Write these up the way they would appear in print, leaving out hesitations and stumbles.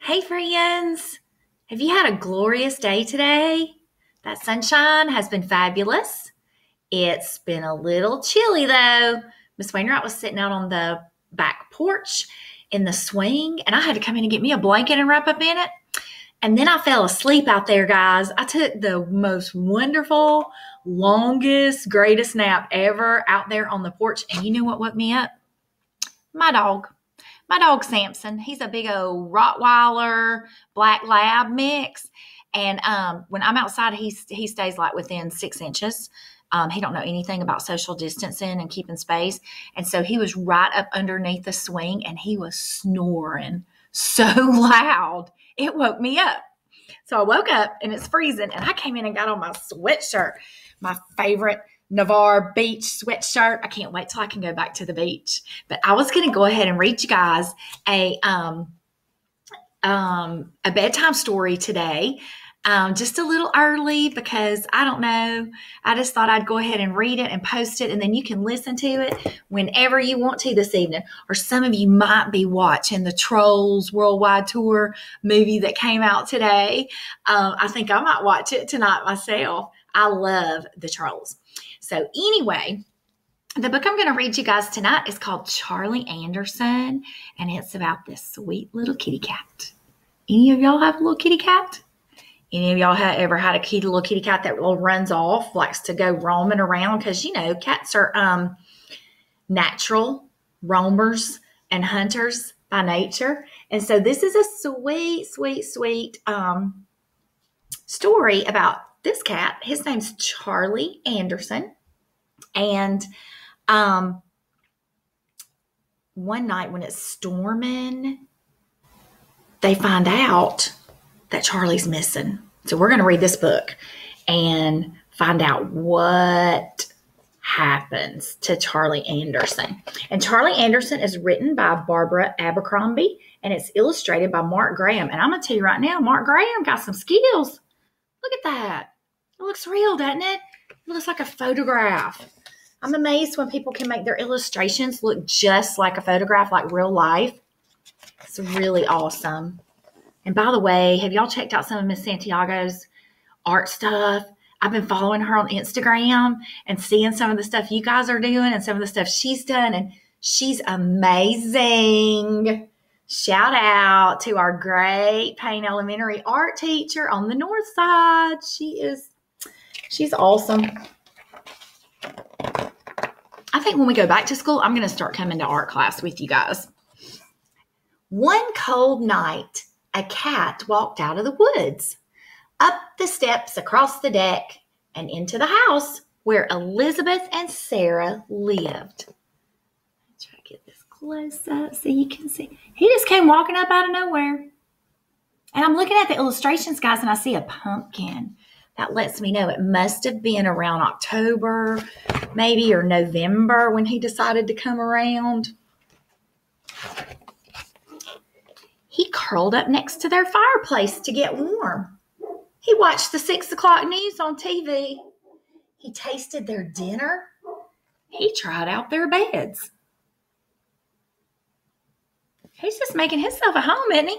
Hey, friends. Have you had a glorious day today? That sunshine has been fabulous. It's been a little chilly, though. Miss Wainwright was sitting out on the back porch in the swing, and I had to come in and get me a blanket and wrap up in it. And then I fell asleep out there, guys. I took the most wonderful, longest, greatest nap ever out there on the porch. And you know what woke me up? My dog. My dog Samson. He's a big old Rottweiler Black Lab mix. And when I'm outside, he stays like within 6 inches. He don't know anything about social distancing and keeping space. And so he was right up underneath the swing and he was snoring so loud. It woke me up. So I woke up and it's freezing and I came in and got on my sweatshirt, my favorite Navarre beach sweatshirt. I can't wait till I can go back to the beach. But I was going to go ahead and read you guys a bedtime story today. Just a little early because I don't know. I just thought I'd go ahead and read it and post it, and then you can listen to it whenever you want to this evening. Or some of you might be watching the Trolls Worldwide Tour movie that came out today. I think I might watch it tonight myself. I love the Trolls. So anyway, the book I'm going to read you guys tonight is called Charlie Anderson, and it's about this sweet little kitty cat. Any of y'all have a little kitty cat? Any of y'all ever had a little kitty cat that runs off, likes to go roaming around? Because, cats are natural roamers and hunters by nature. And so this is a sweet, sweet, sweet story about this cat. His name's Charlie Anderson. And one night when it's storming, they find out that Charlie's missing. So we're going to read this book and find out what happens to Charlie Anderson. And Charlie Anderson is written by Barbara Abercrombie, and it's illustrated by Mark Graham. And I'm going to tell you right now, Mark Graham got some skills. Look at that. It looks real, doesn't it? It looks like a photograph. I'm amazed when people can make their illustrations look just like a photograph, like real life. It's really awesome. And by the way, have y'all checked out some of Miss Santiago's art stuff? I've been following her on Instagram and seeing some of the stuff you guys are doing and some of the stuff she's done. And she's amazing. Shout out to our great Payne Elementary art teacher on the north side. She's awesome. I think when we go back to school, I'm going to start coming to art class with you guys. One cold night, a cat walked out of the woods, up the steps, across the deck, and into the house where Elizabeth and Sarah lived. Let's try to get this close up so you can see. He just came walking up out of nowhere. And I'm looking at the illustrations, guys, and I see a pumpkin. That lets me know it must have been around October, maybe, or November when he decided to come around. He curled up next to their fireplace to get warm. He watched the 6 o'clock news on TV. He tasted their dinner. He tried out their beds. He's just making himself at home, isn't he?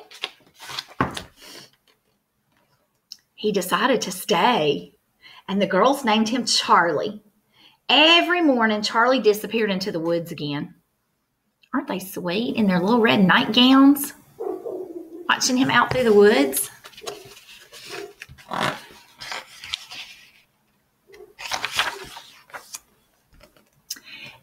He decided to stay, and the girls named him Charlie. Every morning, Charlie disappeared into the woods again. Aren't they sweet in their little red nightgowns? Watching him out through the woods.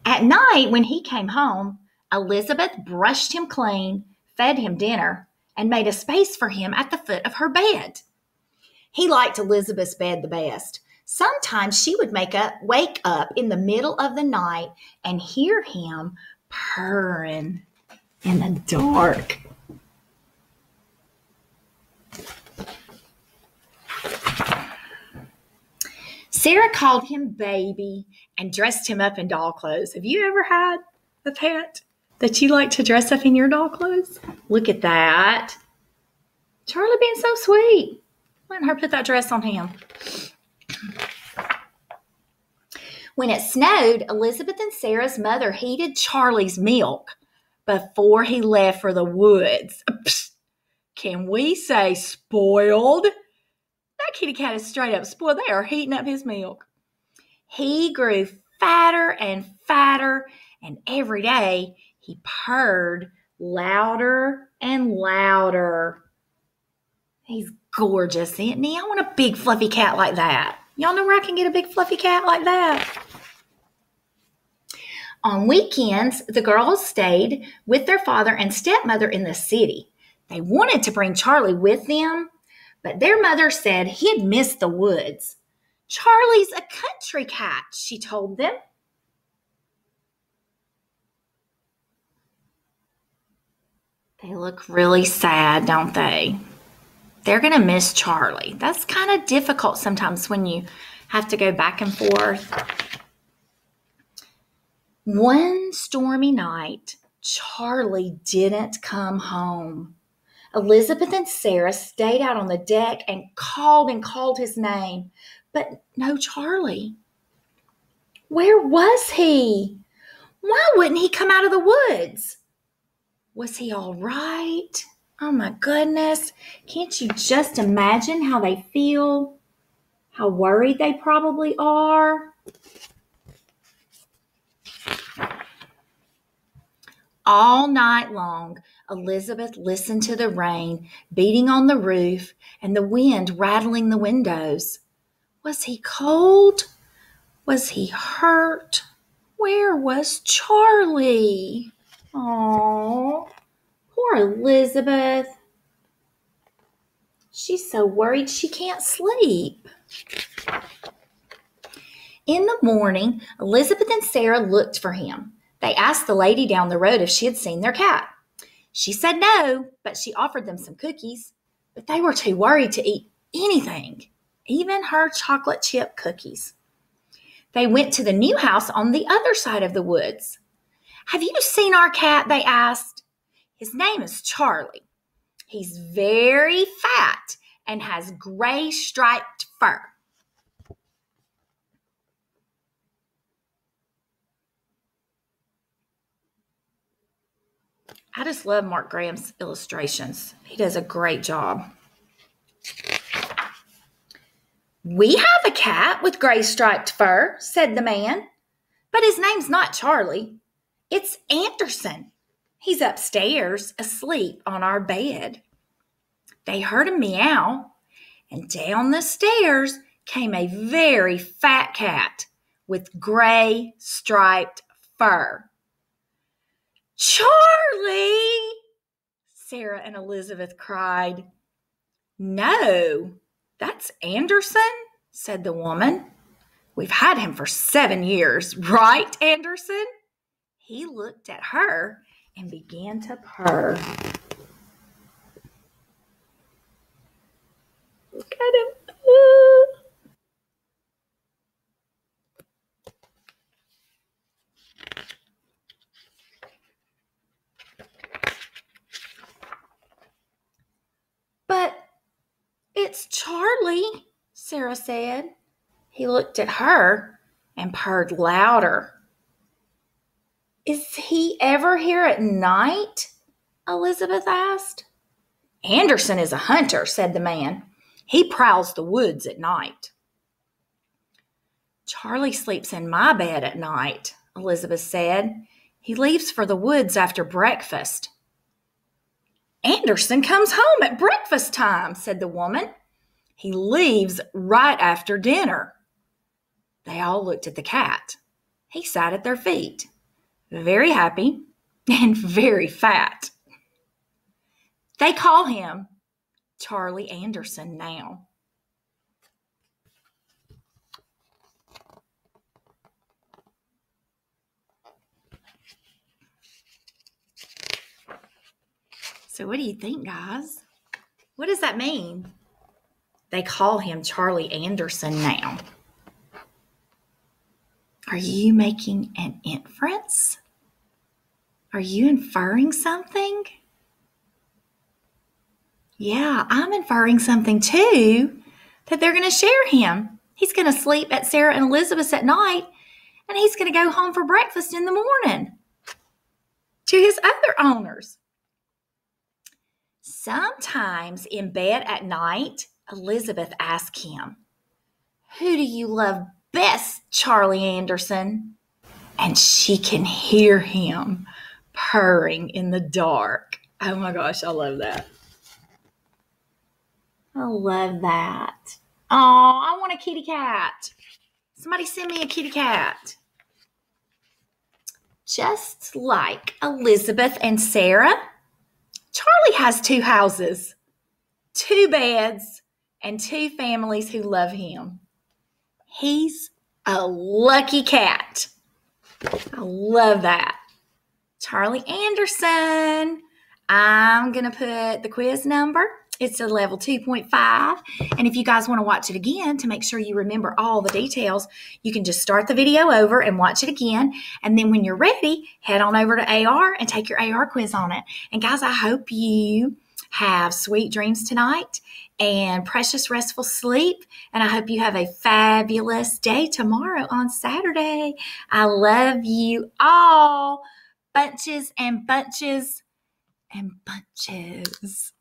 At night, when he came home, Elizabeth brushed him clean, fed him dinner, and made a space for him at the foot of her bed. He liked Elizabeth's bed the best. Sometimes she would wake up in the middle of the night and hear him purring in the dark. Sarah called him baby and dressed him up in doll clothes. Have you ever had a pet that you like to dress up in your doll clothes? Look at that. Charlie being so sweet. Letting her put that dress on him. When it snowed, Elizabeth and Sarah's mother heated Charlie's milk before he left for the woods. Psst. can we say spoiled? That kitty cat is straight up spoiled. They are heating up his milk. He grew fatter and fatter, and every day he purred louder and louder. He's gorgeous, isn't he? I want a big fluffy cat like that. Y'all know where I can get a big fluffy cat like that? On weekends, the girls stayed with their father and stepmother in the city. They wanted to bring Charlie with them, but their mother said he'd miss the woods. Charlie's a country cat, she told them. They look really sad, don't they? They're going to miss Charlie. That's kind of difficult sometimes when you have to go back and forth. One stormy night, Charlie didn't come home. Elizabeth and Sarah stayed out on the deck and called his name, but no Charlie. Where was he? Why wouldn't he come out of the woods? Was he all right? Oh my goodness. Can't you just imagine how they feel? How worried they probably are? All night long, Elizabeth listened to the rain beating on the roof and the wind rattling the windows. Was he cold? Was he hurt? Where was Charlie? Oh, poor Elizabeth. She's so worried she can't sleep. In the morning, Elizabeth and Sarah looked for him. They asked the lady down the road if she had seen their cat. She said no, but she offered them some cookies. But they were too worried to eat anything, even her chocolate chip cookies. They went to the new house on the other side of the woods. Have you seen our cat? They asked. His name is Charlie. He's very fat and has gray striped fur. I just love Mark Graham's illustrations. He does a great job. We have a cat with gray striped fur, said the man. But his name's not Charlie. It's Anderson. He's upstairs, asleep on our bed. They heard a meow, and down the stairs came a very fat cat with gray striped fur. Charlie! Sarah and Elizabeth cried. No, that's Anderson, said the woman. We've had him for 7 years, right, Anderson? He looked at her and began to purr. Look at him. But it's Charlie, Sarah said. He looked at her and purred louder. Is he ever here at night? Elizabeth asked. Anderson is a hunter, said the man. He prowls the woods at night. Charlie sleeps in my bed at night, Elizabeth said. He leaves for the woods after breakfast. Anderson comes home at breakfast time, said the woman. He leaves right after dinner. They all looked at the cat. He sat at their feet, very happy and very fat. They call him Charlie Anderson now. So what do you think, guys? What does that mean? They call him Charlie Anderson now. Are you making an inference? Are you inferring something? Yeah, I'm inferring something too, that they're going to share him. He's going to sleep at Sarah and Elizabeth's at night, and he's going to go home for breakfast in the morning to his other owners. Sometimes in bed at night, Elizabeth asks him, "Who do you love best, Charlie Anderson?" And she can hear him purring in the dark. Oh my gosh, I love that. I love that. Oh, I want a kitty cat. Somebody send me a kitty cat. Just like Elizabeth and Sarah, Charlie has 2 houses, 2 beds, and 2 families who love him. He's a lucky cat. I love that. Charlie Anderson. I'm going to put the quiz number. It's a level 2.5. And if you guys want to watch it again to make sure you remember all the details, you can just start the video over and watch it again. And then when you're ready, head on over to AR and take your AR quiz on it. And guys, I hope you have sweet dreams tonight and precious restful sleep. And I hope you have a fabulous day tomorrow on Saturday. I love you all. Bunches and bunches and bunches.